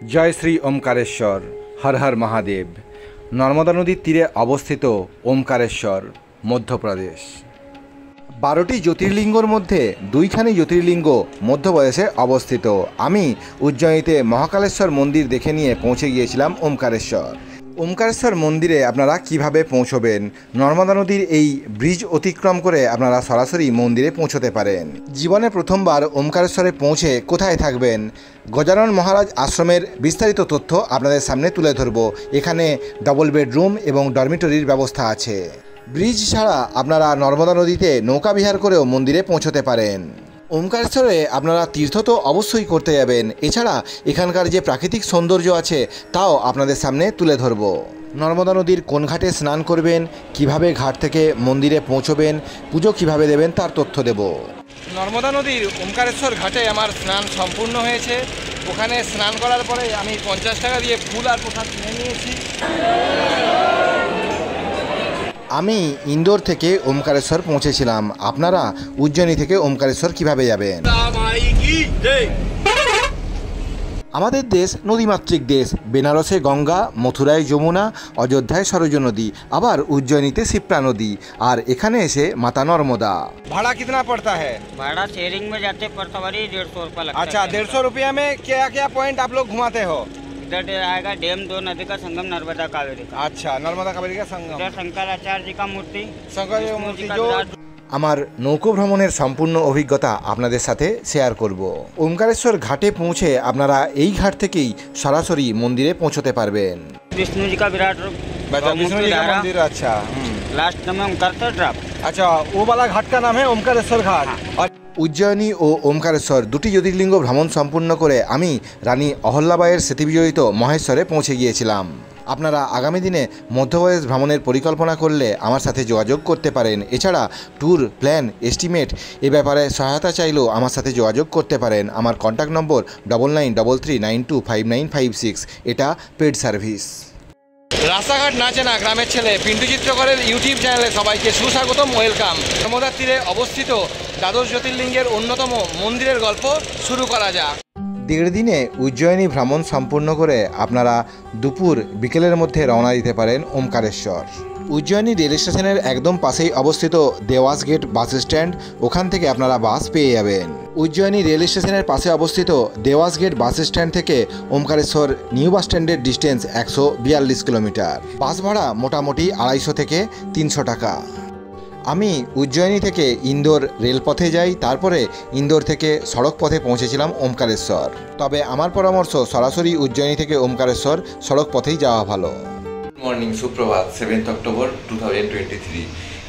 জয় শ্রী ওমকারেশ্বর, হর হর মহাদেব। নর্মদা নদীর তীরে অবস্থিত ওমকারেশ্বর, মধ্যপ্রদেশ। 12টি জ্যোতির্লিঙ্গর মধ্যে 2খানি জ্যোতির্লিঙ্গ মধ্যপ্রদেশে অবস্থিত। আমি উজ্জয়িনীতে মহাকালেশ্বর মন্দির দেখে নিয়ে পৌঁছে গিয়েছিলাম ওমকারেশ্বর। ওমকারেশ্বর মন্দিরে আপনারা কিভাবে পৌঁছবেন? নর্মদা নদীর এই ব্রিজ অতিক্রম করে আপনারা সরাসরি মন্দিরে পৌঁছতে পারেন। জীবনে প্রথমবার ওমকারেশ্বরে পৌঁছে কোথায় থাকবেন, গজানন মহারাজ আশ্রমের বিস্তারিত তথ্য আপনাদের সামনে তুলে ধরব। এখানে ডবল বেডরুম এবং ডরমিটরির ব্যবস্থা আছে। ব্রিজ ছাড়া আপনারা নর্মদা নদীতে নৌকা বিহার করেও মন্দিরে পৌঁছতে পারেন। ওমকারেশ্বরে আপনারা তীর্থ তো অবশ্যই করতে যাবেন, এছাড়া এখানকার যে প্রাকৃতিক সৌন্দর্য আছে তাও আপনাদের সামনে তুলে ধরব। নর্মদা নদীর কোন ঘাটে স্নান করবেন, কিভাবে ঘাট থেকে মন্দিরে পৌঁছবেন, পুজো কিভাবে দেবেন তার তথ্য দেব। নর্মদা নদীর ওমকারেশ্বর ঘাটে আমার স্নান সম্পূর্ণ হয়েছে। ওখানে স্নান করার পরে আমি 50 টাকা দিয়ে ফুল আর প্রসাদ কিনে নিয়েছি। আমি ইন্দোর থেকে ওমকারেশ্বর পৌঁছেছিলাম। আপনারা উজ্জয়িনী থেকে ওমকারেশ্বর কিভাবে যাবেন? আমাদের দেশ নদীমাতৃক দেশ। বেনারসে গঙ্গা, মথুরায় যমুনা, অযোধ্যায় সরজ নদী, আবার উজ্জয়িনীতে শিপ্রা নদী, আর এখানে এসে মাতা নর্মদা। भाड़ा कितना पड़ता है? भाड़ा शेयरिंग में जाते पर सवारी 150 रुपया लगता है। अच्छा, 150 रुपया में क्या क्या पॉइंट आप लोग घुमाते हो? इधर आएगा डैम, 2 नदी का संगम, नर्मदा कावेरी का। अच्छा, नर्मदा कावेरी का संगम, इधर शंकराचार्य जी का मूर्ति, शंकर जी मूर्ति जो আমার নৌকো ভ্রমণের সম্পূর্ণ অভিজ্ঞতা আপনাদের সাথে শেয়ার করব। ওমকারেশ্বর ঘাটে পৌঁছে আপনারা এই ঘাট থেকেই সরাসরি মন্দিরে পৌঁছতে পারবেন। विष्णु जी का विराट रूप, विष्णु जी का मंदिर। अच्छा, लास्ट में उतरते ड्रॉप। अच्छा, वो वाला घाट का नाम है ओमकारेश्वर घाट। और উজ্জয়িনী ও ওমকারেশ্বর দুটি জ্যোতির্লিঙ্গ ভ্রমণ সম্পূর্ণ করে আমি রানী অহল্যাবাইয়ের স্মৃতিবিজড়িত মহেশ্বরে পৌঁছে গিয়েছিলাম। আপনারা আগামী দিনে মধ্যপ্রদেশ ভ্রমণের পরিকল্পনা করলে আমার সাথে যোগাযোগ করতে পারেন। এছাড়া ট্যুর প্ল্যান, এস্টিমেট এ ব্যাপারে সহায়তা চাইলেও আমার সাথে যোগাযোগ করতে পারেন। আমার কন্ট্যাক্ট নম্বর 9933925956। এটা পেড সার্ভিস। রাস্তাঘাট নাচে না গ্রামের ছেলে পিন্টু চিত্রকরের ইউটিউব চ্যানেলে সবাইকে সুস্বাগতম, ওয়েলকাম। নর্মদার তীরে অবস্থিত দ্বাদশ জ্যোতির্লিঙ্গের অন্যতম মন্দিরের গল্প শুরু করা যাক। 1.5 দিনে উজ্জয়িনী ভ্রমণ সম্পূর্ণ করে আপনারা দুপুর বিকেলের মধ্যে রওনা দিতে পারেন ওমকারেশ্বর। উজ্জয়িনী রেল স্টেশনের একদম পাশেই অবস্থিত দেওয়াস গেট বাস স্ট্যান্ড, ওখান থেকে আপনারা বাস পেয়ে যাবেন। উজ্জয়িনী রেল স্টেশনের পাশে অবস্থিত দেওয়াস গেট বাস স্ট্যান্ড থেকে ওমকারেশ্বর নিউ বাস স্ট্যান্ডের ডিস্টেন্স 142 কিলোমিটার। বাস ভাড়া মোটামুটি 250 থেকে 300 টাকা। আমি উজ্জয়িনী থেকে ইন্দোর রেলপথে যাই, তারপরে ইন্দোর থেকে সড়ক পথে পৌঁছেছিলাম ওমকারেশ্বর। তবে আমার পরামর্শ সরাসরি উজ্জয়িনী থেকে ওমকারেশ্বর সড়ক পথেই যাওয়া ভালো। মর্নিং, সুপ্রভাত। 7 অক্টোবর 2023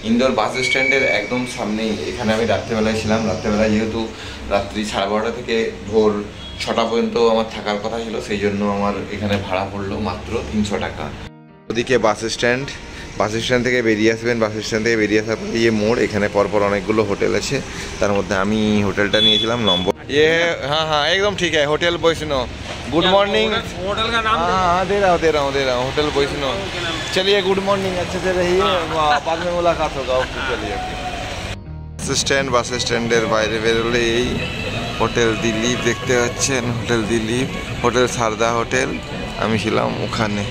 ইন্দোর বাস স্ট্যান্ডের একদম সামনেই এখানে আমি রাত্রেবেলায় ছিলাম। রাত্রেবেলায় যেহেতু রাত্রি 12:30 থেকে ভোর 6টা পর্যন্ত আমার থাকার কথা ছিল, সেই জন্য আমার এখানে ভাড়া পড়লো মাত্র 300 টাকা। ওদিকে বাস স্ট্যান্ড থেকে বেরিয়ে আসবেন। বাস স্ট্যান্ড থেকে বেরিয়ে আসার পরে ये মোড়, এখানে পরপর অনেকগুলো হোটেল আছে। তার মধ্যে আমি হোটেলটা নিয়েছিলাম নম্বর। हाँ हाँ एकदम ठीक है, hotel Vaishno. Good morning. Hotel का नाम? हाँ दे रहा हूँ होटल वैष्णो। चलिए, गुड मॉर्निंग, अच्छे से रहिए, बाद में मुलाकात होगा। ओके, चलिए। বাস স্ট্যান্ডের বাইরে বেরোলে এই হোটেল দিলীপ দেখতে পাচ্ছেন। Hotel Dilip, hotel Sarada hotel, আমি ছিলাম ওখানে।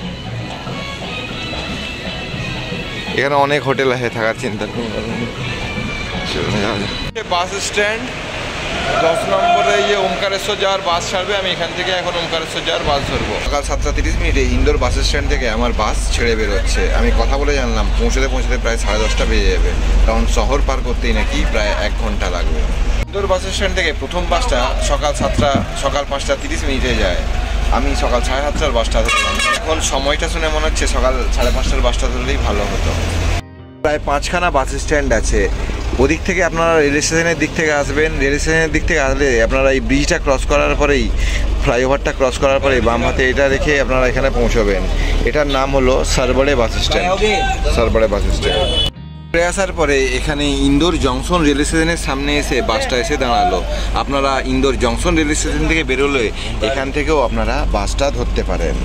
এখানে অনেক হোটেল আছে, থাকার চিন্তা নেই। বাস স্ট্যান্ড 10 নম্বরে ওমকারেশ্বর যাওয়ার বাস ছাড়বে। আমি এখান থেকে এখন ওমকারেশ্বর যাওয়ার বাস ধরবো। সকাল 7:30 ইন্দোর বাস স্ট্যান্ড থেকে আমার বাস ছেড়ে বেরোচ্ছে। আমি কথা বলে জানলাম পৌঁছতে প্রায় 10:30 বেজে যাবে, কারণ শহর পার করতেই নাকি প্রায় 1 ঘন্টা লাগবে। ইন্দোর বাস স্ট্যান্ড থেকে প্রথম বাসটা সকাল 5:30 যায়। আমি সকাল 7:30টার বাসটা ধরলাম। এখন সময়টা শুনে মনে হচ্ছে সকাল 5:30টার বাসটা ধরলেই ভালো হতো। প্রায় 5খানা বাস স্ট্যান্ড আছে। ওদিক থেকে আপনারা রেল স্টেশনের দিক থেকে আসবেন। রেল স্টেশনের দিক থেকে আসলে আপনারা এই ব্রিজটা ক্রস করার পরেই, ফ্লাইওভারটা ক্রস করার পরেই বাম হাতে এটা রেখে আপনারা এখানে পৌঁছবেন। এটার নাম হলো সারবড়ে বাস স্ট্যান্ড। আসার পরে এখানে ইন্দোর জংশন রেল স্টেশনের সামনে এসে বাসটা এসে দাঁড়ালো। আপনারা ইন্দোর জংশন রেল স্টেশন থেকে বেরোলে এখান থেকেও আপনারা বাসটা ধরতে পারেন।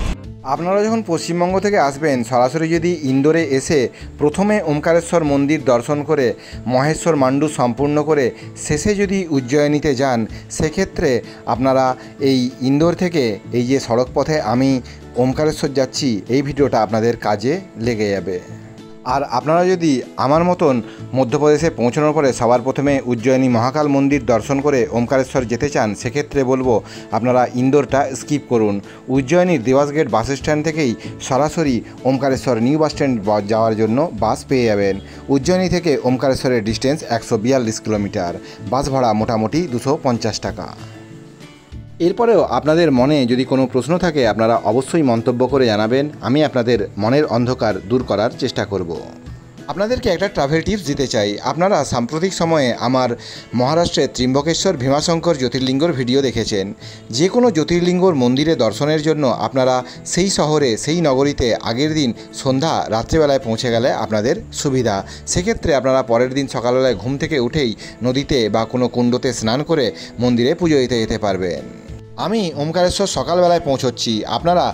আপনারা যখন পশ্চিমবঙ্গ থেকে আসবেন, সরাসরি যদি ইন্দোরে এসে প্রথমে ওমকারেশ্বর মন্দির দর্শন করে মহেশ্বর মান্ডু সম্পূর্ণ করে শেষে যদি উজ্জয়িনীতে যান, সেক্ষেত্রে আপনারা এই ইন্দোর থেকে এই যে সড়ক পথে আমি ওমকারেশ্বর যাচ্ছি, এই ভিডিওটা আপনাদের কাজে লেগে যাবে। আর আপনারা যদি আমার মতন মধ্যপ্রদেশে পৌঁছানোর পরে সবার প্রথমে উজ্জয়িনী মহাকাল মন্দির দর্শন করে ওমকারেশ্বর যেতে চান, সেক্ষেত্রে বলবো আপনারা ইন্দোরটা স্কিপ করুন। উজ্জয়িনীর দেওয়াস গেট বাস স্ট্যান্ড থেকেই সরাসরি ওমকারেশ্বর নিউ বাস স্ট্যান্ড যাওয়ার জন্য বাস পেয়ে যাবেন। উজ্জয়িনী থেকে ওমকারেশ্বরের ডিস্টেন্স 142 কিলোমিটার, বাস ভাড়া মোটামুটি 250 টাকা। এরপরেও আপনাদের মনে যদি কোনো প্রশ্ন থাকে আপনারা অবশ্যই মন্তব্য করে জানাবেন, আমি আপনাদের মনের অন্ধকার দূর করার চেষ্টা করব। আপনাদেরকে একটা ট্রাভেল টিপস দিতে চাই। আপনারা সাম্প্রতিক সময়ে আমার মহারাষ্ট্রের ত্রিম্বকেশ্বর ভীমাশঙ্কর জ্যোতির্লিঙ্গর ভিডিও দেখেছেন। যে কোনো জ্যোতির্লিঙ্গর মন্দিরে দর্শনের জন্য আপনারা সেই শহরে, সেই নগরীতে আগের দিন সন্ধ্যা রাত্রিবেলায় পৌঁছে গেলে আপনাদের সুবিধা। সেক্ষেত্রে আপনারা পরের দিন সকালবেলায় ঘুম থেকে উঠেই নদীতে বা কোনো কুণ্ডতে স্নান করে মন্দিরে পুজো দিতে যেতে পারবেন। আমি ওমকারেশ্বর সকালবেলায় পৌঁছচ্ছি, আপনারা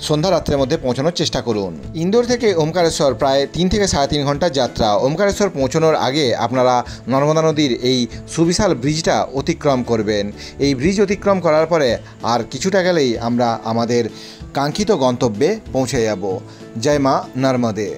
সন্ধ্যা রাত্রের মধ্যে পৌঁছানোর চেষ্টা করুন। ইন্দোর থেকে ওমকারেশ্বর প্রায় 3 থেকে 3.5 ঘন্টার যাত্রা। ওমকারেশ্বর পৌঁছানোর আগে আপনারা নর্মদা নদীর এই সুবিশাল ব্রিজটা অতিক্রম করবেন। এই ব্রিজ অতিক্রম করার পরে আর কিছুটা গেলেই আমরা আমাদের কাঙ্ক্ষিত গন্তব্যে পৌঁছে যাব। জয় মা নর্মদে।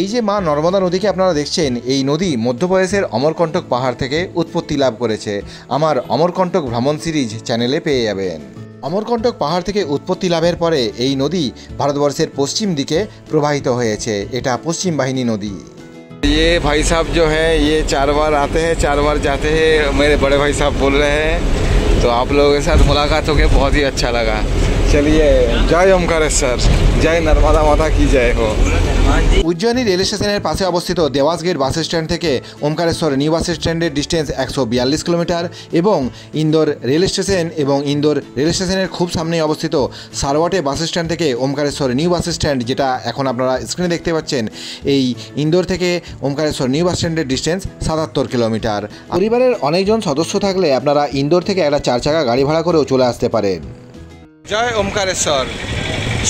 এই যে মা নর্মদা নদীকে আপনারা দেখছেন, এই নদী মধ্যপ্রদেশের অমরকণ্টক পাহাড় থেকে উৎপত্তি লাভ করেছে। আমার অমরকণ্টক ভ্রমণ সিরিজ চ্যানেলে পেয়ে যাবেন। অমরকণ্টক পাহাড় থেকে উৎপত্তি লাভের পরে এই নদী ভারতবর্ষের পশ্চিম দিকে প্রবাহিত হয়েছে। এটা পশ্চিম বাহিনী নদী। ये भाई साहब जो है ये 4 बार आते हैं, 4 बार जाते हैं। मेरे बड़े भाई साहब बोल रहे हैं, तो आप लोगों के साथ मुलाकात होकर बहुत ही अच्छा लगा। चलिए, जय ओमकारेश्वर, जय नर्मदा माता की जय हो। উজ্জয়িনী রেল স্টেশনের পাশে অবস্থিত দেওয়াস গেট বাস স্ট্যান্ড থেকে ওমকারেশ্বর নিউ বাস স্ট্যান্ডের ডিস্টেন্স 142 কিলোমিটার এবং ইন্দোর রেল স্টেশন এবং ইন্দোর রেল স্টেশনের খুব সামনেই অবস্থিত সারওয়াটে বাস স্ট্যান্ড থেকে ওমকারেশ্বর নিউ বাস স্ট্যান্ড, যেটা এখন আপনারা স্ক্রিনে দেখতে পাচ্ছেন, এই ইন্দোর থেকে ওমকারেশ্বর নিউ বাস স্ট্যান্ডের ডিস্টেন্স 77 কিলোমিটার। পরিবারের অনেকজন সদস্য থাকলে আপনারা ইন্দোর থেকে একটা 4 চাকা গাড়ি ভাড়া করেও চলে আসতে পারেন। জয় ওমকারেশ্বর।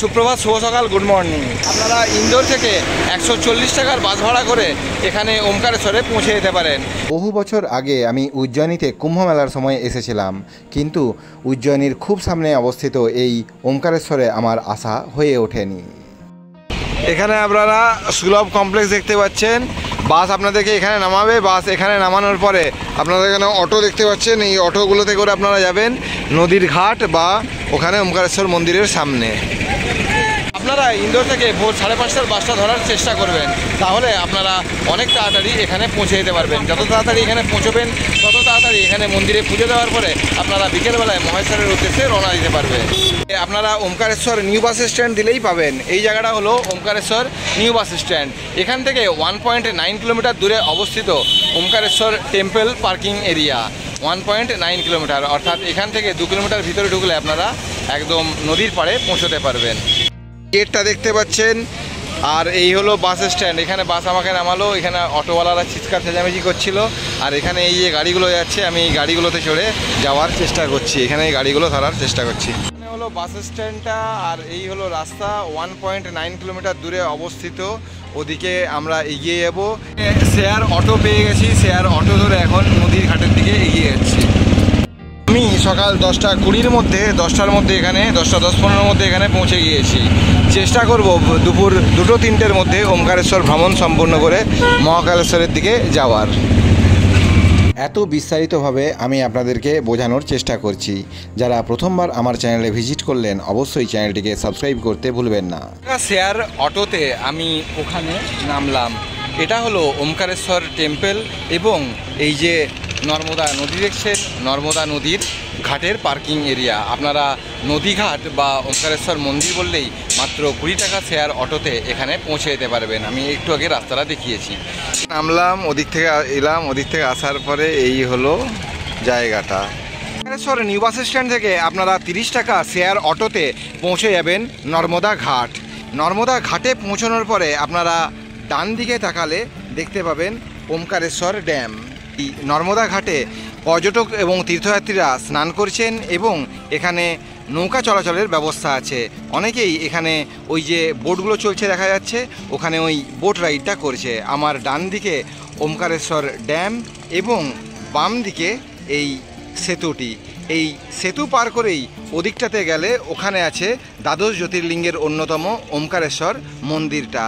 সুপ্রভাত, শুভ সকাল, গুড মর্নিং। আপনারা ইন্দোর থেকে 140 টাকার বাস ভাড়া করে এখানে ওমকারেশ্বরে পৌঁছে যেতে পারেন। বহু বছর আগে আমি উজ্জয়িনীতে কুম্ভ মেলার সময় এসেছিলাম, কিন্তু উজ্জয়িনীর খুব সামনে অবস্থিত এই ওমকারেশ্বরে আমার আসা হয়ে ওঠেনি। এখানে আপনারা সুলভ কমপ্লেক্স দেখতে পাচ্ছেন। বাস আপনাদেরকে এখানে নামাবে। বাস এখানে নামানোর পরে আপনারা এখানে অটো দেখতে পাচ্ছেন। এই অটোগুলোতে করে আপনারা যাবেন নদীর ঘাট বা ওখানে ওমকারেশ্বর মন্দিরের সামনে। আপনারা ইন্দোর থেকে ভোর 5:30টার বাসটা ধরার চেষ্টা করবেন, তাহলে আপনারা অনেক তাড়াতাড়ি এখানে পৌঁছে যেতে পারবেন। যত তাড়াতাড়ি এখানে পৌঁছবেন তত তাড়াতাড়ি এখানে মন্দিরে পুজো দেওয়ার পরে আপনারা বিকেলবেলায় মহেশ্বরের উদ্দেশ্যে রওনা দিতে পারবেন। আপনারা ওমকারেশ্বর নিউ বাস স্ট্যান্ড দিলেই পাবেন। এই জায়গাটা হলো ওমকারেশ্বর নিউ বাস স্ট্যান্ড। এখান থেকে 1.9 কিলোমিটার দূরে অবস্থিত Omkareshwar temple parking area. 1.9 kilometre, অর্থাৎ এখান থেকে 2 কিলোমিটার ভিতরে ঢুকলে আপনারা একদম নদীর পাড়ে পৌঁছতে পারবেন। গেটটা দেখতে পাচ্ছেন, আর এই হলো বাস স্ট্যান্ড। এখানে বাস আমাকে নামালো, এখানে অটোওয়ালারা চিৎকার চেঁচামেচি করছিল, আর এখানে এই যে গাড়িগুলো যাচ্ছে আমি এই গাড়িগুলোতে চড়ে যাওয়ার চেষ্টা করছি। এখানে এই গাড়িগুলো ধরার চেষ্টা করছি। এখানে হলো বাস স্ট্যান্ডটা, আর এই হলো রাস্তা। 1.9 কিলোমিটার দূরে অবস্থিত। ওদিকে আমরা এগিয়ে যাব। শেয়ার অটো পেয়ে গেছি, শেয়ার অটো ধরে এখন নদীর ঘাটের দিকে এগিয়ে যাচ্ছি। আমি সকাল 10:20-র মধ্যে, 10টার মধ্যে এখানে 10:10-15-র মধ্যে এখানে পৌঁছে গিয়েছি। চেষ্টা করব দুপুর 2-3টের মধ্যে ওমকারেশ্বর ভ্রমণ সম্পূর্ণ করে মহাকালেশ্বরের দিকে যাওয়ার। এত বিস্তারিতভাবে আমি আপনাদেরকে বোঝানোর চেষ্টা করছি। যারা প্রথমবার আমার চ্যানেলে ভিজিট করলেন অবশ্যই চ্যানেলটিকে সাবস্ক্রাইব করতে ভুলবেন না। শেয়ার অটোতে আমি ওখানে নামলাম। এটা হলো ওমকারেশ্বর টেম্পল এবং এই যে নর্মদা নদী দেখছেন, নর্মদা নদীর ঘাটের পার্কিং এরিয়া। আপনারা নদীঘাট বা ওমকারেশ্বর মন্দির বললেই মাত্র 20 টাকা শেয়ার অটোতে এখানে পৌঁছে যেতে পারবেন। আমি একটু আগে রাস্তাটা দেখিয়েছি। নামলাম, ওদিক থেকে এলাম, ওদিক থেকে আসার পরে এই হলো জায়গাটা। ওমকারেশ্বর নিউ বাস স্ট্যান্ড থেকে আপনারা 30 টাকা শেয়ার অটোতে পৌঁছে যাবেন নর্মদা ঘাট। নর্মদা ঘাটে পৌঁছানোর পরে আপনারা ডান দিকে তাকালে দেখতে পাবেন ওমকারেশ্বর ড্যাম। নর্মদা ঘাটে পর্যটক এবং তীর্থযাত্রীরা স্নান করছেন এবং এখানে নৌকা চলাচলের ব্যবস্থা আছে। অনেকেই এখানে ওই যে বোটগুলো চলছে দেখা যাচ্ছে, ওখানে ওই বোট রাইডটা করছে। আমার ডান দিকে ওমকারেশ্বর ড্যাম এবং বাম দিকে এই সেতুটি। এই সেতু পার করেই ওদিকটাতে গেলে ওখানে আছে দ্বাদশ জ্যোতির্লিঙ্গের অন্যতম ওমকারেশ্বর মন্দিরটা।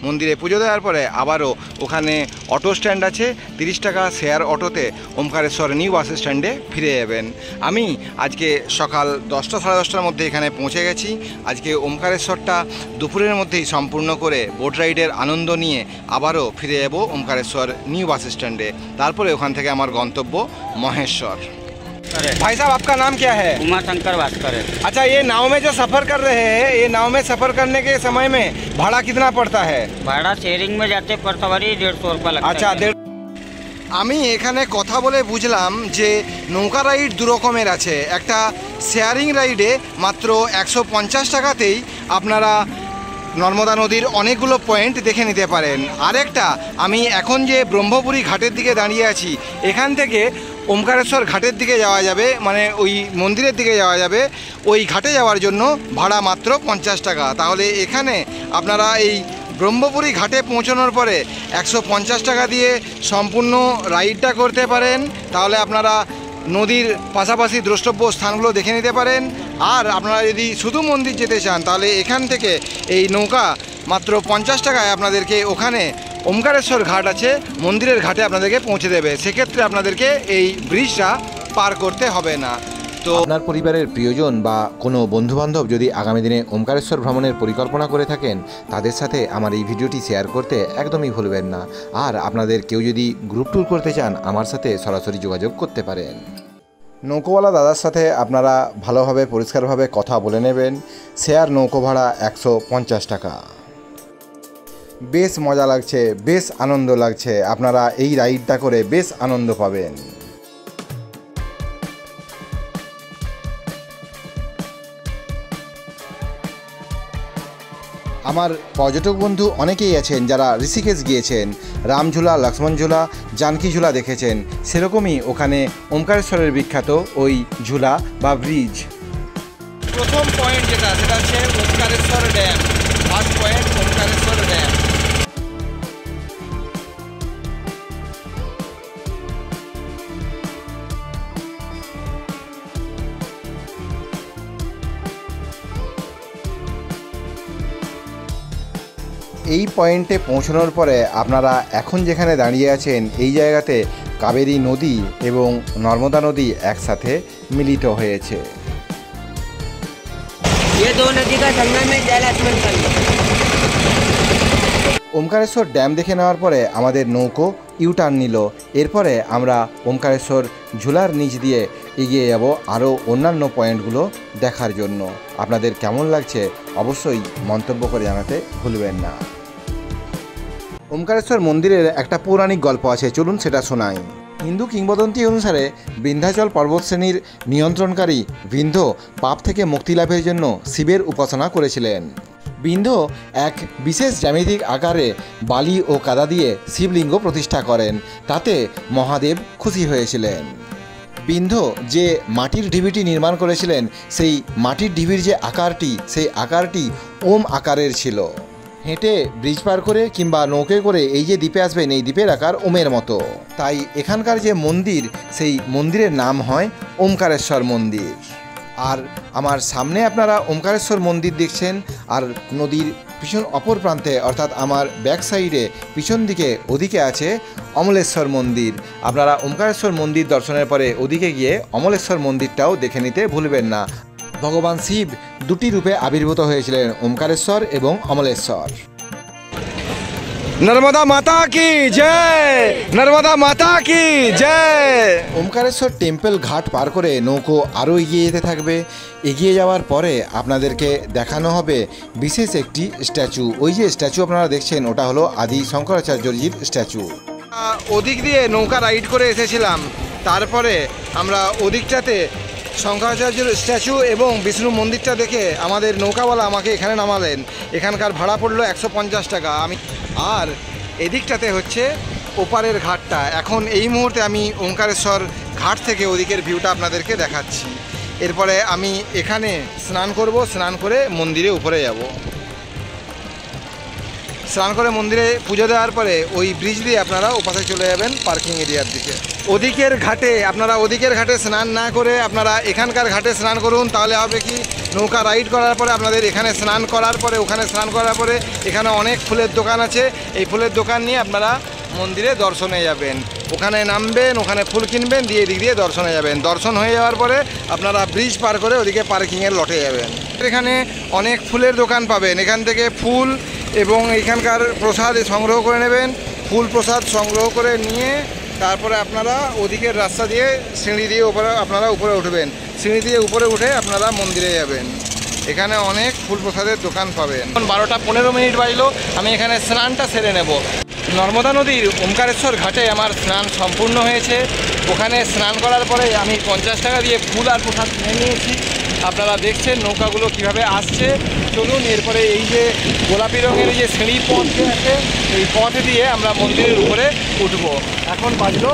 মন্দিরে পুজো দেওয়ার পরে আবারও ওখানে অটো স্ট্যান্ড আছে, 30 টাকা শেয়ার অটোতে ওমকারেশ্বর নিউ বাস স্ট্যান্ডে ফিরে যাবেন। আমি আজকে সকাল 10টা সাড়ে 10টার মধ্যে এখানে পৌঁছে গেছি। আজকে ওমকারেশ্বরটা দুপুরের মধ্যেই সম্পূর্ণ করে বোট রাইডের আনন্দ নিয়ে আবারও ফিরে যাব ওমকারেশ্বর নিউ বাস স্ট্যান্ডে। তারপরে ওখান থেকে আমার গন্তব্য মহেশ্বর। भाई साहब आपका नाम क्या है? उमा शंकर भास्कर है। अच्छा, ये नाव में जो सफ़र कर रहे हैं, ये नाव में सफ़र करने के समय में भाड़ा कितना पड़ता है? भाड़ा शेयरिंग में जाते पर सवारी 150 रुपया लगता है। আচ্ছা, আমি এখানে কথা বলে বুঝলাম যে নৌকা রাইড দু রকমের আছে। একটা শেয়ারিং রাইডে মাত্র 150 টাকাতেই আপনারা নর্মদা নদীর অনেকগুলো পয়েন্ট দেখে নিতে পারেন। আরেকটা, আমি এখন যে ব্রহ্মপুরী ঘাটের দিকে দাঁড়িয়ে আছি, এখান থেকে ওমকারেশ্বর ঘাটের দিকে যাওয়া যাবে, মানে ওই মন্দিরের দিকে যাওয়া যাবে। ওই ঘাটে যাওয়ার জন্য ভাড়া মাত্র 50 টাকা। তাহলে এখানে আপনারা এই ব্রহ্মপুরী ঘাটে পৌঁছানোর পরে 150 টাকা দিয়ে সম্পূর্ণ রাইডটা করতে পারেন। তাহলে আপনারা নদীর পাশাপাশি দ্রষ্টব্য স্থানগুলো দেখে নিতে পারেন। আর আপনারা যদি শুধু মন্দির যেতে চান, তাহলে এখান থেকে এই নৌকা মাত্র 50 টাকায় আপনাদেরকে ওখানে ওমকারেশ্বর ঘাট আছে, মন্দিরের ঘাটে আপনাদেরকে পৌঁছে দেবে। সেক্ষেত্রে আপনাদেরকে এই ব্রিজটা পার করতে হবে না। তো আপনার পরিবারের প্রিয়জন বা কোনো বন্ধুবান্ধব যদি আগামী দিনে ওমকারেশ্বর ভ্রমণের পরিকল্পনা করে থাকেন, তাদের সাথে আমার এই ভিডিওটি শেয়ার করতে একদমই ভুলবেন না। আর আপনাদের কেউ যদি গ্রুপ ট্যুর করতে চান, আমার সাথে সরাসরি যোগাযোগ করতে পারেন। নৌকোওয়ালা দাদার সাথে আপনারা ভালোভাবে পরিষ্কারভাবে কথা বলে নেবেন। শেয়ার নৌকো ভাড়া 150 টাকা। বেশ মজা লাগছে, বেশ আনন্দ লাগছে। আপনারা এই রাইডটা করে বেশ আনন্দ পাবেন। আমার পর্যটক বন্ধু অনেকেই আছেন যারা ঋষিকেশ গিয়েছেন, রামঝুলা, লক্ষ্মণ ঝুলা, জানকী ঝুলা দেখেছেন। সেরকমই ওখানে ওমকারেশ্বরের বিখ্যাত ওই ঝুলা বা ব্রিজ। প্রথম পয়েন্ট যেটা, সেটা হচ্ছে Omkareshwar dam. First point Omkareshwar dam. এই পয়েন্টে পৌঁছানোর পরে আপনারা এখন যেখানে দাঁড়িয়ে আছেন, এই জায়গাতে কাবেরী নদী এবং নর্মদা নদী একসাথে মিলিত হয়েছে। ওমকারেশ্বর ড্যাম দেখে নেওয়ার পরে আমাদের নৌকো ইউটার্ন নিল। এরপরে আমরা ওমকারেশ্বর ঝুলার নিচ দিয়ে এগিয়ে যাব আরও অন্যান্য পয়েন্টগুলো দেখার জন্য। আপনাদের কেমন লাগছে অবশ্যই মন্তব্য করে জানাতে ভুলবেন না। ওমকারেশ্বর মন্দিরের একটা পৌরাণিক গল্প আছে, চলুন সেটা শোনাই। হিন্দু কিংবদন্তি অনুসারে বিন্ধ্যাচল পর্বতশ্রেণীর নিয়ন্ত্রণকারী বিন্ধ্য পাপ থেকে মুক্তি লাভের জন্য শিবের উপাসনা করেছিলেন। বিন্ধ্য এক বিশেষ জ্যামিতিক আকারে বালি ও কাদা দিয়ে শিবলিঙ্গ প্রতিষ্ঠা করেন। তাতে মহাদেব খুশি হয়েছিলেন। বিন্ধ্য যে মাটির ঢিবিটি নির্মাণ করেছিলেন, সেই মাটির ঢিবির যে আকারটি, সেই আকারটি ওম আকারের ছিল। হেঁটে ব্রিজ পার করে কিংবা নৌকে করে এই যে দ্বীপে আসবেন, এই দ্বীপের আকার ওমের মতো। তাই এখানকার যে মন্দির, সেই মন্দিরের নাম হয় ওমকারেশ্বর মন্দির। আর আমার সামনে আপনারা ওমকারেশ্বর মন্দির দেখছেন, আর নদীর পিছন অপর প্রান্তে অর্থাৎ আমার ব্যাক সাইডে পিছন দিকে ওদিকে আছে অমলেশ্বর মন্দির। আপনারা ওমকারেশ্বর মন্দির দর্শনের পরে ওদিকে গিয়ে অমলেশ্বর মন্দিরটাও দেখে নিতে ভুলবেন না। ভগবান শিব দুটি রূপে আবির্ভূত হয়েছিলেন, ওমকারেশ্বর এবং অমলেশ্বর। নর্মদা মাতা কি জয়, নর্মদা মাতা কি জয়। ওমকারেশ্বর টেম্পল ঘাট পার করে নৌকো আরও এগিয়ে যেতে থাকবে। এগিয়ে যাওয়ার পরে আপনাদেরকে দেখানো হবে বিশেষ একটি স্ট্যাচু। ওই যে স্ট্যাচু আপনারা দেখছেন, ওটা হলো আদি শঙ্করাচার্যজির স্ট্যাচু। ওদিক দিয়ে নৌকা রাইড করে এসেছিলাম, তারপরে আমরা ওদিকটাতে শঙ্করাচার্যের স্ট্যাচু এবং বিষ্ণু মন্দিরটা দেখে আমাদের নৌকাওয়ালা আমাকে এখানে নামালেন। এখানকার ভাড়া পড়লো 150 টাকা। আর এদিকটাতে হচ্ছে ওপারের ঘাটটা। এখন এই মুহূর্তে আমি ওমকারেশ্বর ঘাট থেকে ওদিকের ভিউটা আপনাদেরকে দেখাচ্ছি। এরপরে আমি এখানে স্নান করব, স্নান করে মন্দিরে উপরে যাব। স্নান করে মন্দিরে পুজো দেওয়ার পরে ওই ব্রিজ দিয়ে আপনারা ওপাশে চলে যাবেন পার্কিং এরিয়ার দিকে। ওদিকের ঘাটে স্নান না করে আপনারা এখানকার ঘাটে স্নান করুন। তাহলে হবে কি, নৌকা রাইড করার পরে আপনাদের এখানে স্নান করার পরে, ওখানে স্নান করার পরে এখানে অনেক ফুলের দোকান আছে। এই ফুলের দোকান নিয়ে আপনারা মন্দিরে দর্শনে যাবেন, ওখানে নামবেন, ওখানে ফুল কিনবেন, দিয়ে এদিক দিয়ে দর্শনে যাবেন। দর্শন হয়ে যাওয়ার পরে আপনারা ব্রিজ পার করে ওদিকে পার্কিংয়ের লটে যাবেন। এখানে অনেক ফুলের দোকান পাবেন, এখান থেকে ফুল এবং এখানকার প্রসাদ সংগ্রহ করে নেবেন। ফুল প্রসাদ সংগ্রহ করে নিয়ে তারপরে আপনারা ওদিকের রাস্তা দিয়ে সিঁড়ি দিয়ে উপরে উঠবেন। সিঁড়ি দিয়ে উপরে উঠে আপনারা মন্দিরে যাবেন। এখানে অনেক ফুল প্রসাদের দোকান পাবেন। 12টা 15 মিনিট বাজলো, আমি এখানে স্নানটা সেরে নেব। নর্মদা নদীর ওমকারেশ্বর ঘাটে আমার স্নান সম্পূর্ণ হয়েছে। ওখানে স্নান করার পরে আমি 50 টাকা দিয়ে ফুল আর প্রসাদ কিনে নিয়েছি। আপনারা দেখছেন নৌকাগুলো কিভাবে আসছে। চলুন এরপরে এই যে গোলাপি রঙের এই যে সিঁড়ি পথ আছে, এই পথ দিয়ে আমরা মন্দিরের উপরে উঠব। এখন বাজলো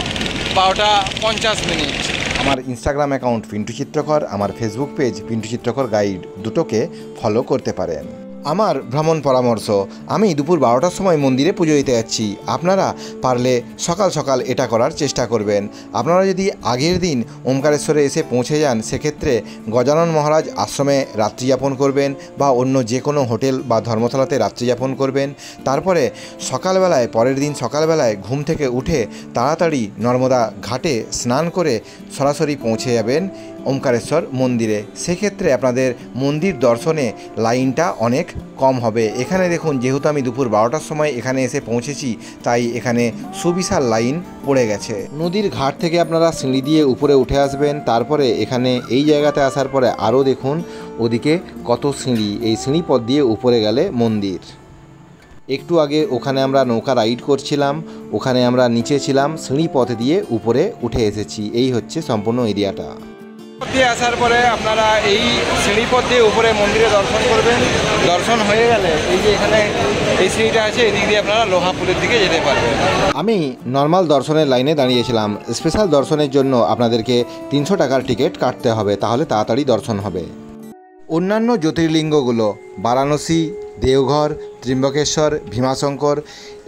12টা 50 মিনিট। আমার ইনস্টাগ্রাম অ্যাকাউন্ট পিন্টু চিত্রকর, আমার ফেসবুক পেজ পিন্টু চিত্রকর গাইড, দুটোকে ফলো করতে পারেন। আমার ভ্রমণ পরামর্শ, আমি দুপুর 12টার সময় মন্দিরে পুজো দিতে যাচ্ছি। আপনারা পারলে সকাল সকাল এটা করার চেষ্টা করবেন। আপনারা যদি আগের দিন ওমকারেশ্বরে এসে পৌঁছে যান, সেক্ষেত্রে গজানন মহারাজ আশ্রমে রাত্রিযাপন করবেন বা অন্য যে কোনো হোটেল বা ধর্মশালাতে রাত্রিযাপন করবেন। তারপরে সকালবেলায়, পরের দিন সকালবেলায় ঘুম থেকে উঠে তাড়াতাড়ি নর্মদা ঘাটে স্নান করে সরাসরি পৌঁছে যাবেন ওমকারেশ্বর মন্দিরে। সেক্ষেত্রে আপনাদের মন্দির দর্শনে লাইনটা অনেক কম হবে। এখানে দেখুন, যেহেতু আমি দুপুর 12টার সময় এখানে এসে পৌঁছেছি, তাই এখানে সুবিশাল লাইন পড়ে গেছে। নদীর ঘাট থেকে আপনারা সিঁড়ি দিয়ে উপরে উঠে আসবেন। তারপরে এখানে এই জায়গাতে আসার পরে আরও দেখুন ওদিকে কত সিঁড়ি, এই সিঁড়ি পথ দিয়ে উপরে গেলে মন্দির। একটু আগে ওখানে আমরা নৌকা রাইড করছিলাম, ওখানে আমরা নিচে ছিলাম, সিঁড়ি পথ দিয়ে উপরে উঠে এসেছি। এই হচ্ছে সম্পূর্ণ এরিয়াটা। দিয়ে আসার পরে আপনারা এই সিঁড়িপথ দিয়ে উপরে মন্দিরে দর্শন করবেন। দর্শন হয়ে গেলে এই যে এখানে এই সিঁড়িটা আছে, এদিক দিয়ে আপনারা লোহাপুলের দিকে যেতে পারবেন। আমি নর্মাল দর্শনের লাইনে দাঁড়িয়েছিলাম। স্পেশাল দর্শনের জন্য আপনাদেরকে 300 টাকার টিকিট কাটতে হবে, তাহলে তাড়াতাড়ি দর্শন হবে। অন্যান্য জ্যোতির্লিঙ্গগুলো বারাণসী, দেওঘর, ত্রিম্বকেশ্বর, ভীমাশঙ্কর,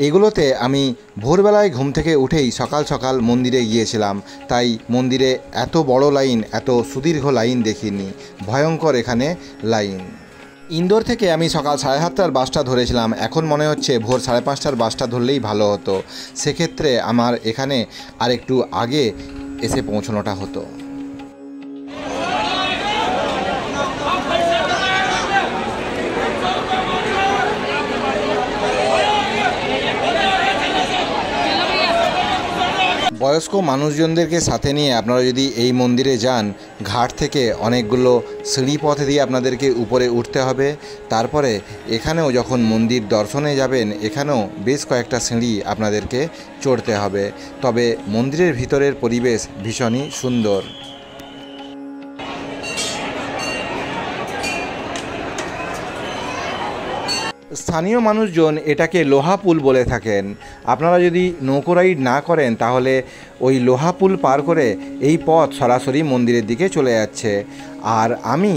এগুলোতে আমি ভোরবেলায় ঘুম থেকে উঠেই সকাল সকাল মন্দিরে গিয়েছিলাম। তাই মন্দিরে এত বড় লাইন, এত সুদীর্ঘ লাইন দেখিনি। ভয়ঙ্কর এখানে লাইন। ইন্দোর থেকে আমি সকাল 7:30টার বাসটা ধরেছিলাম। এখন মনে হচ্ছে ভোর 5:30টার বাসটা ধরলেই ভালো হতো। সেক্ষেত্রে আমার এখানে আর একটু আগে এসে পৌঁছানোটা হতো। বয়স্ক মানুষজনদেরকে সাথে নিয়ে আপনারা যদি এই মন্দিরে যান, ঘাট থেকে অনেকগুলো সিঁড়ি পথ দিয়ে আপনাদেরকে উপরে উঠতে হবে। তারপরে এখানেও যখন মন্দির দর্শনে যাবেন, এখানেও বেশ কয়েকটা সিঁড়ি আপনাদেরকে চড়তে হবে। তবে মন্দিরের ভিতরের পরিবেশ ভীষণই সুন্দর। স্থানীয় মানুষজন এটাকে লোহা পুল বলে থাকেন। আপনারা যদি নৌকো রাইড না করেন, তাহলে ওই লোহা পুল পার করে এই পথ সরাসরি মন্দিরের দিকে চলে যাচ্ছে। আর আমি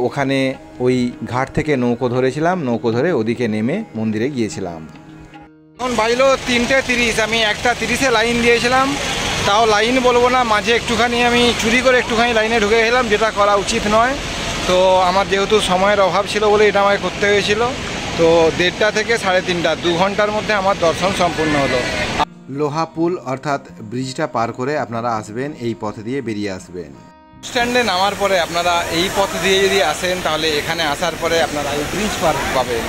ওখানে ওই ঘাট থেকে নৌকো ধরেছিলাম, নৌকো ধরে ওদিকে নেমে মন্দিরে গিয়েছিলাম। এখন বাজলো 3:30, আমি 1:30-এ লাইন দিয়েছিলাম। তাও লাইন বলবো না, মাঝে একটুখানি আমি চুরি করে একটুখানি লাইনে ঢুকে গেলাম, যেটা করা উচিত নয়। তো আমার যেহেতু সময়ের অভাব ছিল বলে এটা আমায় করতে হয়েছিল। তো 1:30 থেকে 3:30, 2 ঘন্টার মধ্যে আমার দর্শন সম্পূর্ণ হলো। লোহা পুল অর্থাৎ ব্রিজটা পার করে আপনারা আসবেন, এই পথ দিয়ে বেরিয়ে আসবেন। স্ট্যান্ডে নামার পরে আপনারা এই পথ দিয়ে যদি আসেন, তাহলে এখানে আসার পরে আপনারা এই ব্রিজ পার পাবেন।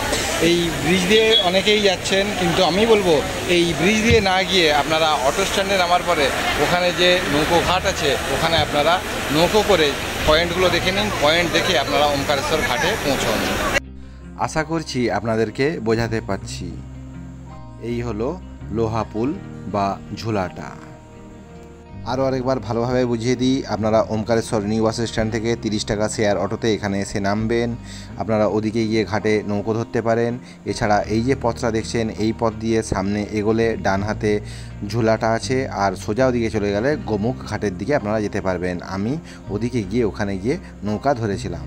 এই ব্রিজ দিয়ে অনেকেই যাচ্ছেন, কিন্তু আমি বলবো এই ব্রিজ দিয়ে না গিয়ে আপনারা অটো স্ট্যান্ডে নামার পরে ওখানে যে নৌকো ঘাট আছে, ওখানে আপনারা নৌকো করে পয়েন্টগুলো দেখে নিন। পয়েন্ট দেখে আপনারা ওমকারেশ্বর ঘাটে পৌঁছান। আশা করছি আপনাদেরকে বোঝাতে পারছি। এই হলো লোহা পুল বা ঝুলাটা। আরও আরেকবার ভালোভাবে বুঝিয়ে দিই, আপনারা ওমকারেশ্বর নিউ বাস স্ট্যান্ড থেকে 30 টাকা শেয়ার অটোতে এখানে এসে নামবেন। আপনারা ওদিকে গিয়ে ঘাটে নৌকো ধরতে পারেন। এছাড়া এই যে পথটা দেখছেন, এই পথ দিয়ে সামনে এগোলে ডান হাতে ঝুলাটা আছে, আর সোজা ওদিকে চলে গেলে গোমুখ ঘাটের দিকে আপনারা যেতে পারবেন। আমি ওদিকে গিয়ে ওখানে গিয়ে নৌকা ধরেছিলাম।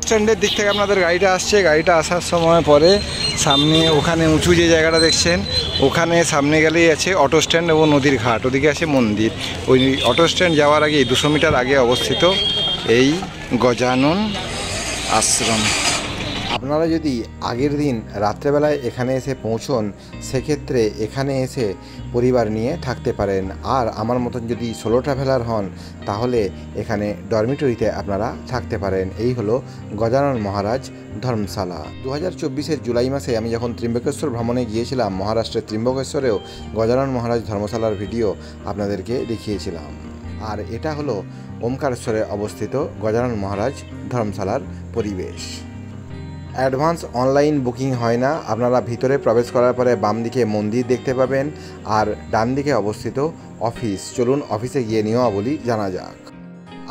স্ট্যান্ডের দিক থেকে আপনাদের গাড়িটা আসছে। গাড়িটা আসার সময় পরে সামনে ওখানে উঁচু যে জায়গাটা দেখছেন, ওখানে সামনে গেলেই আছে অটো স্ট্যান্ড এবং নদীর ঘাট, ওদিকে আছে মন্দির। ওই অটো স্ট্যান্ড যাওয়ার আগে 200 মিটার আগে অবস্থিত এই গজানন আশ্রম। আপনারা যদি আগের দিন রাত্রেবেলায় এখানে এসে পৌঁছন, সেক্ষেত্রে এখানে এসে পরিবার নিয়ে থাকতে পারেন। আর আমার মতন যদি সোলো ট্রাভেলার হন, তাহলে এখানে ডরমিটরিতে আপনারা থাকতে পারেন। এই হলো গজানন মহারাজ ধর্মশালা। 2024-এর জুলাই মাসে আমি যখন ত্রিম্বকেশ্বর ভ্রমণে গিয়েছিলাম, মহারাষ্ট্রের ত্রিম্বকেশ্বরেও গজানন মহারাজ ধর্মশালার ভিডিও আপনাদেরকে দেখিয়েছিলাম। আর এটা হলো ওমকারেশ্বরে অবস্থিত গজানন মহারাজ ধর্মশালার পরিবেশ। অ্যাডভান্স অনলাইন বুকিং হয় না। আপনারা ভিতরে প্রবেশ করার পরে বাম দিকে মন্দির দেখতে পাবেন, আর ডান দিকে অবস্থিত অফিস। চলুন অফিসে গিয়ে নিয়মাবলী জানা যাক।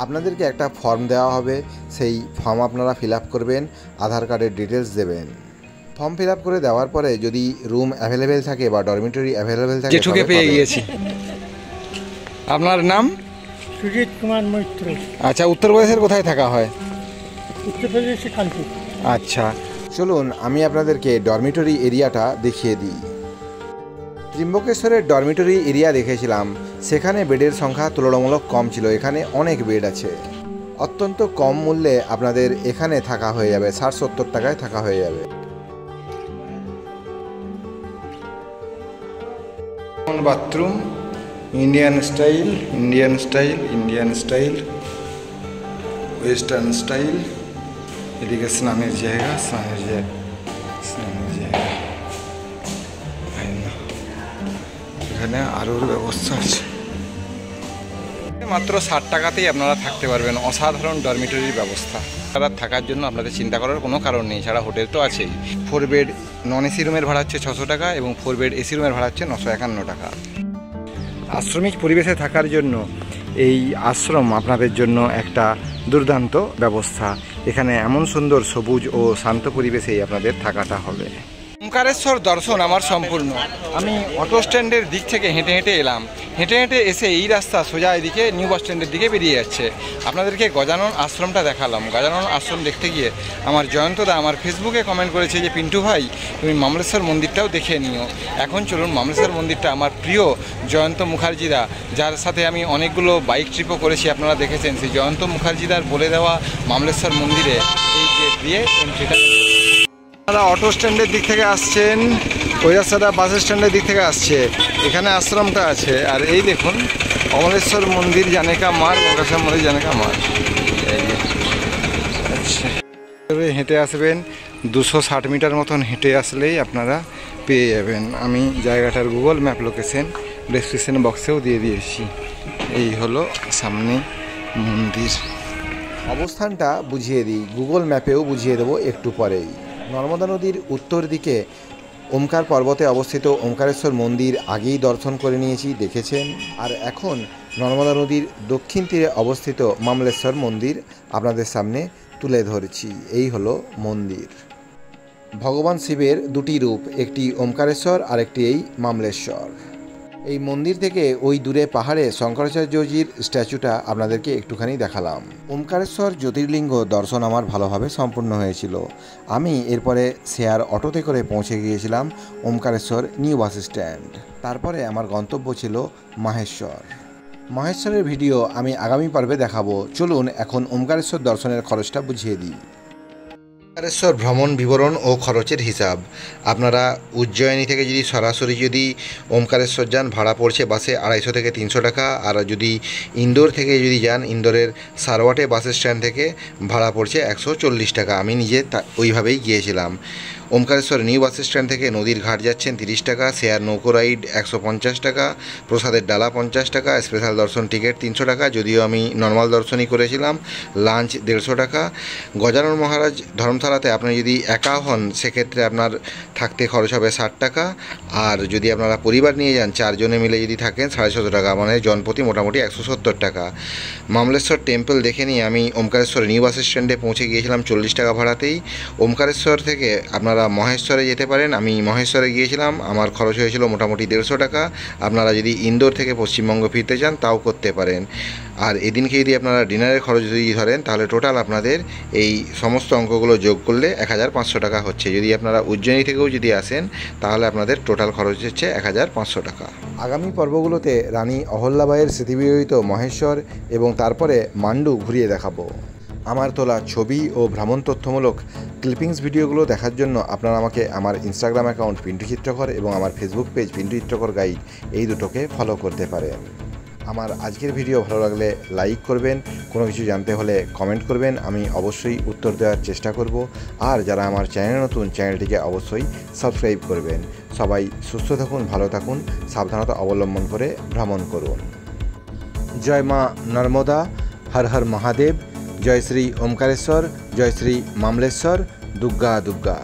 আপনাদেরকে একটা ফর্ম দেওয়া হবে, সেই ফর্ম আপনারা ফিল আপ করবেন, আধার কার্ডের ডিটেলস দেবেন। ফর্ম ফিল আপ করে দেওয়ার পরে যদি রুম অ্যাভেলেবেল থাকে বা ডরমিটরি অ্যাভেলেবেল থাকে, জেঠুকে পেয়ে গিয়েছি। আপনার নাম? সুজিত কুমার মৈত্র। আচ্ছা, উত্তরপ্রদেশের কোথায় থাকা হয়? উত্তরপ্রদেশে কানপুর। আচ্ছা, চলুন আমি আপনাদেরকে ডরমিটরি এরিয়াটা দেখিয়ে দিই। ত্রিম্বকেশ্বরের ডরমিটরি এরিয়া দেখেছিলাম, সেখানে বেডের সংখ্যা তুলনামূলক কম ছিল। এখানে অনেক বেড আছে। অত্যন্ত কম মূল্যে আপনাদের এখানে থাকা হয়ে যাবে, 60-70 টাকায় থাকা হয়ে যাবে। Bathroom Indian style, Indian style, Indian style, western style. এদিকে স্নানের জায়গা, স্নানের জায়গা, স্নানের জায়গা। এখানে আলোর ব্যবস্থা আছে। মাত্র 60 টাকাতেই আপনারা থাকতে পারবেন। অসাধারণ ডরমিটরির ব্যবস্থা। আপনারা থাকার জন্য আপনাদের চিন্তা করার কোনো কারণ নেই। ছাড়া হোটেল তো আছেই। 4 বেড নন এসি রুমের ভাড়া হচ্ছে 600 টাকা এবং 4 বেড এসি রুমের ভাড়া হচ্ছে 951 টাকা। আশ্রমিক পরিবেশে থাকার জন্য এই আশ্রম আপনাদের জন্য একটা দুর্দান্ত ব্যবস্থা। এখানে এমন সুন্দর সবুজ ও শান্ত পরিবেশেই আপনাদের থাকাটা হবে। ওমকারেশ্বর দর্শন আমার সম্পূর্ণ। আমি অটো স্ট্যান্ডের দিক থেকে হেঁটে হেঁটে এলাম। হেঁটে হেঁটে এসে এই রাস্তা সোজা এদিকে নিউ বাস স্ট্যান্ডের দিকে বেরিয়ে যাচ্ছে। আপনাদেরকে গজানন আশ্রমটা দেখালাম। গজানন আশ্রম দেখতে গিয়ে আমার জয়ন্তদা আমার ফেসবুকে কমেন্ট করেছে যে পিন্টু ভাই, তুমি মামলেশ্বর মন্দিরটাও দেখে নিও। এখন চলুন মামলেশ্বর মন্দিরটা, আমার প্রিয় জয়ন্ত মুখার্জিদা, যার সাথে আমি অনেকগুলো বাইক ট্রিপও করেছি, আপনারা দেখেছেন, সেই জয়ন্ত মুখার্জিদার বলে দেওয়া মামলেশ্বর মন্দিরে এই গেট দিয়ে এন্ট্রিটা। আপনারা অটো স্ট্যান্ডের দিক থেকে আসছেন, ওই রাস্তাটা বাস স্ট্যান্ডের দিক থেকে আসছে, এখানে আশ্রমটা আছে। আর এই দেখুন কমলেশ্বর মন্দির জানেকা মার, ওমকারেশ্বর মন্দির জানেকা মার। আচ্ছা, হেঁটে আসবেন 260 মিটার মতন হেঁটে আসলেই আপনারা পেয়ে যাবেন। আমি জায়গাটার গুগল ম্যাপ লোকেশন ডেসক্রিপশন বক্সেও দিয়ে দিয়েছি। এই হলো সামনে মন্দির। অবস্থানটা বুঝিয়ে দিই, গুগল ম্যাপেও বুঝিয়ে দেবো একটু পরেই। নর্মদা নদীর উত্তর দিকে ওমকার পর্বতে অবস্থিত ওমকারেশ্বর মন্দির আগেই দর্শন করে নিয়েছি, দেখেছেন। আর এখন নর্মদা নদীর দক্ষিণ তীরে অবস্থিত মামলেশ্বর মন্দির আপনাদের সামনে তুলে ধরছি। এই হলো মন্দির। ভগবান শিবের দুটি রূপ, একটি ওমকারেশ্বর আর একটি এই মামলেশ্বর। এই মন্দির থেকে ওই দূরে পাহাড়ে শঙ্করাচার্যজির স্ট্যাচুটা আপনাদেরকে একটুখানি দেখালাম। ওমকারেশ্বর জ্যোতির্লিঙ্গ দর্শন আমার ভালোভাবে সম্পূর্ণ হয়েছিল। আমি এরপরে শেয়ার অটোতে করে পৌঁছে গিয়েছিলাম ওমকারেশ্বর নিউ বাস স্ট্যান্ড। তারপরে আমার গন্তব্য ছিল মাহেশ্বর। মাহেশ্বরের ভিডিও আমি আগামী পর্বে দেখাবো। চলুন এখন ওমকারেশ্বর দর্শনের খরচটা বুঝিয়ে দিই। ওমকারেশ্বর ভ্রমণ বিবরণ ও খরচের হিসাব। আপনারা উজ্জয়িনী থেকে যদি সরাসরি ওমকারেশ্বর যান, ভাড়া পড়ছে বাসে 250 থেকে 300 টাকা। আর যদি ইন্দোর থেকে যদি যান, ইন্দোরের সারওয়াটে বাস স্ট্যান্ড থেকে ভাড়া পড়ছে 140 টাকা। আমি নিজে ওইভাবেই গিয়েছিলাম। ওমকারেশ্বর নিউ বাস স্ট্যান্ড থেকে নদীর ঘাট যাচ্ছেন 30 টাকা, শেয়ার নৌকো রাইড 150 টাকা, প্রসাদের ডালা 50 টাকা, স্পেশাল দর্শন টিকিট 300 টাকা, যদিও আমি নর্মাল দর্শনই করেছিলাম, লাঞ্চ 150 টাকা। গজানন মহারাজ ধর্মশালাতে আপনি যদি একা হন সেক্ষেত্রে আপনার থাকতে খরচ হবে 60 টাকা, আর যদি আপনারা পরিবার নিয়ে যান 4 জনে মিলে যদি থাকেন 750 টাকা, মানে জনপ্রতি মোটামুটি 170 টাকা। মামলেশ্বর টেম্পল দেখে নিয়ে আমি ওমকারেশ্বর নিউ বাস স্ট্যান্ডে পৌঁছে গিয়েছিলাম 40 টাকা ভাড়াতেই। ওমকারেশ্বর থেকে আপনারা মহেশ্বরে যেতে পারেন, আমি মহেশ্বরে গিয়েছিলাম, আমার খরচ হয়েছিল মোটামুটি 150 টাকা। আপনারা যদি ইন্দোর থেকে পশ্চিমবঙ্গ ফিরতে চান তাও করতে পারেন। আর এদিনকে যদি আপনারা ডিনারের খরচ যদি ধরেন তাহলে টোটাল আপনাদের এই সমস্ত অঙ্কগুলো যোগ করলে 1500 টাকা হচ্ছে। যদি আপনারা উজ্জয়িনী থেকেও যদি আসেন তাহলে আপনাদের টোটাল খরচ হচ্ছে 1500 টাকা। আগামী পর্বগুলোতে রানী অহল্যাবাইয়ের স্মৃতিবিজড়িত মহেশ্বর এবং তারপরে মান্ডু ঘুরিয়ে দেখাবো। আমার তোলা ছবি ও ভ্রমণ তথ্যমূলক ক্লিপিংস ভিডিওগুলো দেখার জন্য আপনারা আমাকে আমার ইনস্টাগ্রাম অ্যাকাউন্ট পিন্টু চিত্রকর এবং আমার ফেসবুক পেজ পিন্টু চিত্রকর গাইড এই দুটোকে ফলো করতে পারেন। আমার আজকের ভিডিও ভালো লাগলে লাইক করবেন, কোনো কিছু জানতে হলে কমেন্ট করবেন, আমি অবশ্যই উত্তর দেওয়ার চেষ্টা করব। আর যারা আমার চ্যানেলে নতুন, চ্যানেলটিকে অবশ্যই সাবস্ক্রাইব করবেন। সবাই সুস্থ থাকুন, ভালো থাকুন, সাবধানতা অবলম্বন করে ভ্রমণ করুন। জয় মা নর্মদা, হর হর মহাদেব, জয় শ্রী ওমকারেশ্বর, জয় শ্রী মামলেশ্বর, দুর্গা দুর্গা।